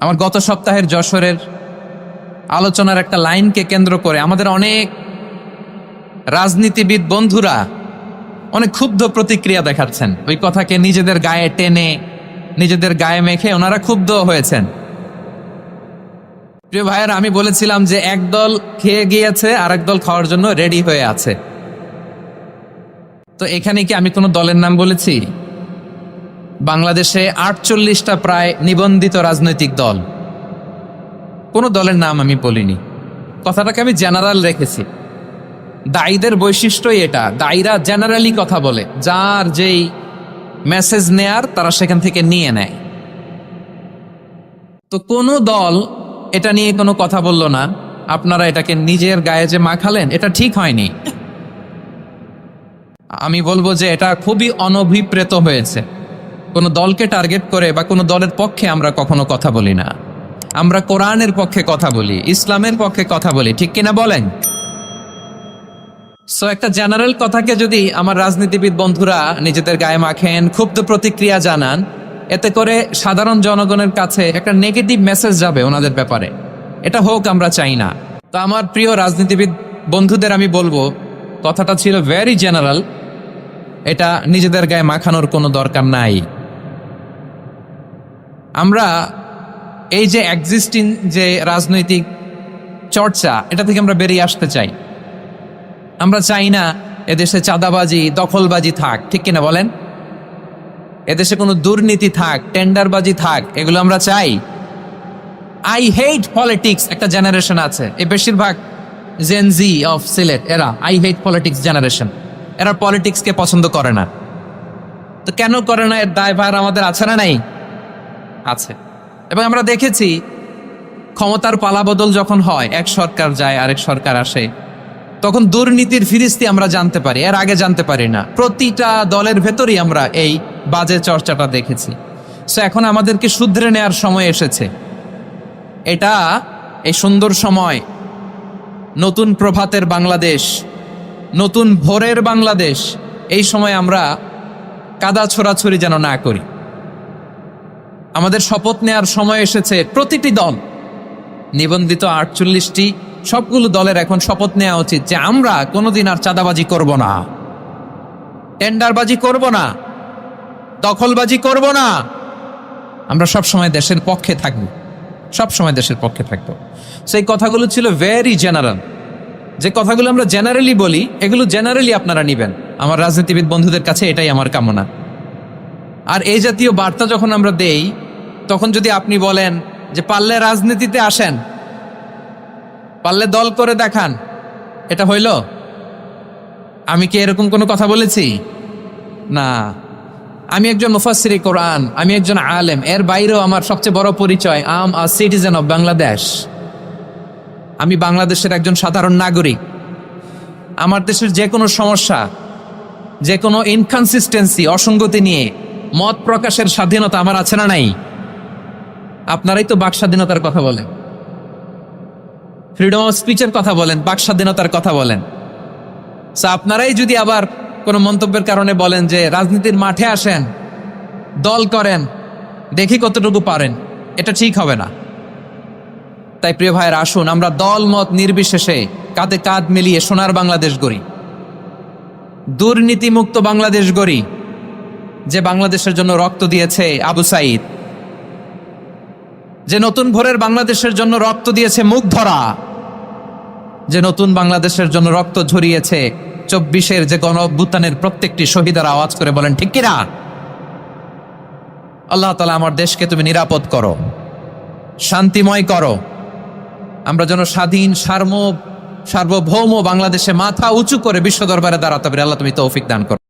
আমার গত সপ্তাহের যশোরের আলোচনার একটা লাইনকে কেন্দ্র করে আমাদের অনেক রাজনীতিবিদ বন্ধুরা অনেক ক্ষুব্ধ প্রতিক্রিয়া দেখাচ্ছেন। ওই কথাকে নিজেদের গায়ে টেনে, নিজেদের গায়ে মেখে ওনারা ক্ষুব্ধ হয়েছেন। প্রিয় ভাইয়েরা, আমি বলেছিলাম যে একদল খেয়ে গিয়েছে আর একদল খাওয়ার জন্য রেডি হয়ে আছে। তো এখানে কি আমি কোনো দলের নাম বলেছি? বাংলাদেশে 48টা প্রায় নিবন্ধিত রাজনৈতিক দল, কোনো দলের নাম আমি বলিনি। কথাটাকে আমি জেনারেল রেখেছি। দায়ীদের বৈশিষ্ট্যই এটা, দায়ীরা জেনারেলি কথা বলে, যার যেই মেসেজ নেয়ার তারা সেখান থেকে নিয়ে নেয়। তো কোনো দল এটা নিয়ে কোনো কথা বলল না। আপনারা এটাকে নিজের গায়ে যে মাখালেন, এটা ঠিক হয়নি। আমি বলবো যে এটা খুবই অনভিপ্রেত হয়েছে। কোনো দলকে টার্গেট করে বা কোনো দলের পক্ষে আমরা কখনো কথা বলি না। আমরা কোরআনের পক্ষে কথা বলি, ইসলামের পক্ষে কথা বলি, ঠিক কিনা বলেন? সো একটা জেনারেল কথাকে যদি আমার রাজনীতিবিদ বন্ধুরা নিজেদের গায়ে মাখেন, ক্ষুব্ধ প্রতিক্রিয়া জানান, এতে করে সাধারণ জনগণের কাছে একটা নেগেটিভ মেসেজ যাবে ওনাদের ব্যাপারে। এটা হোক আমরা চাই না। তো আমার প্রিয় রাজনীতিবিদ বন্ধুদের আমি বলবো, কথাটা ছিল ভেরি জেনারেল, এটা নিজেদের গায়ে মাখানোর কোনো দরকার নাই। আমরা এই যে এক্সিস্টিং যে রাজনৈতিক চর্চা, এটা থেকে আমরা বেরিয়ে আসতে চাই। আমরা চাই না এদেশে চাঁদাবাজি, দখলবাজি থাক, ঠিক কিনা বলেন? এদেশে কোনো দুর্নীতি থাক, টেন্ডারবাজি থাক, এগুলো আমরা চাই। আই হেট পলিটিক্স একটা জেনারেশন আছে, এই বেশিরভাগ জেন জি অফ সিলেট, এরা আই হেট পলিটিক্স জেনারেশন। এরা পলিটিক্সকে পছন্দ করে না। তো কেন করে না, এর দায়ভার আমাদের আছে না নাই? আছে। এবং আমরা দেখেছি ক্ষমতার পালাবদল যখন হয়, এক সরকার যায় আরেক সরকার আসে, তখন দুর্নীতির ফিরিস্তি আমরা জানতে পারি, এর আগে জানতে পারি না। প্রতিটা দলের ভেতরেই আমরা এই বাজে চর্চাটা দেখেছি। সো এখন আমাদেরকে শুধরে নেওয়ার সময় এসেছে। এটা এই সুন্দর সময়, নতুন প্রভাতের বাংলাদেশ, নতুন ভোরের বাংলাদেশ, এই সময় আমরা কাদা ছোড়াছড়ি যেন না করি। আমাদের শপথ নেওয়ার সময় এসেছে। প্রতিটি দল, নিবন্ধিত 48টি, সবগুলো দলের এখন শপথ নেওয়া উচিত যে আমরা কোনোদিন আর চাঁদাবাজি করব না, টেন্ডারবাজি করব না, দখলবাজি করব না। আমরা সবসময় দেশের পক্ষে থাকব, সবসময় দেশের পক্ষে থাকব। সেই কথাগুলো ছিল ভেরি জেনারেল। যে কথাগুলো আমরা জেনারেলি বলি, এগুলো জেনারেলি আপনারা নিবেন। আমার রাজনীতিবিদ বন্ধুদের কাছে এটাই আমার কামনা। আর এই জাতীয় বার্তা যখন আমরা দেই, তখন যদি আপনি বলেন যে পারলে রাজনীতিতে আসেন, পারলে দল করে দেখান, এটা হইল? আমি কি এরকম কোনো কথা বলেছি? না। আমি একজন মুফাসসিরে কোরআন, আমি একজন আলেম, এর বাইরেও আমার সবচেয়ে বড় পরিচয় আম আ সিটিজেন অফ বাংলাদেশ। আমি বাংলাদেশের একজন সাধারণ নাগরিক। আমার দেশের যে কোনো সমস্যা, যে কোনো ইনকনসিস্টেন্সি, অসঙ্গতি নিয়ে মত প্রকাশের স্বাধীনতা আমার আছে না নাই? আপনারাই তো বাক স্বাধীনতার কথা বলেন, ফ্রিডম অফ স্পিচের কথা বলেন, বাক স্বাধীনতার কথা বলেন। আপনারাই যদি আবার কোনো মন্তব্যের কারণে বলেন যে রাজনীতির মাঠে আসেন, দল করেন, দেখি কতটুকু পারেন, এটা ঠিক হবে না। তাই প্রিয় ভাইয়ের, আসুন আমরা দল মত নির্বিশেষে কাঁধে কাঁধ মিলিয়ে সোনার বাংলাদেশ গড়ি, দুর্নীতিমুক্ত বাংলাদেশ গড়ি। যে বাংলাদেশের জন্য রক্ত দিয়েছে আবু সাঈদ, যে নতুন ভোরের বাংলাদেশের জন্য রক্ত দিয়েছে মুগ্ধরা, যে নতুন বাংলাদেশের জন্য রক্ত ঝরিয়েছে 24-এর যে গণ অভ্যুত্থানের প্রত্যেকটি শহীদের আওয়াজ করে বলেন ঠিক কিনা? আল্লাহ তাআলা আমার দেশকে তুমি নিরাপদ করো, শান্তিময় করো। আমরা যেন স্বাধীন, সার্বভৌম বাংলাদেশে মাথা উঁচু করে বিশ্ব দরবারে দাঁড়াতে পারি। আল্লাহ তুমি তৌফিক দান করো।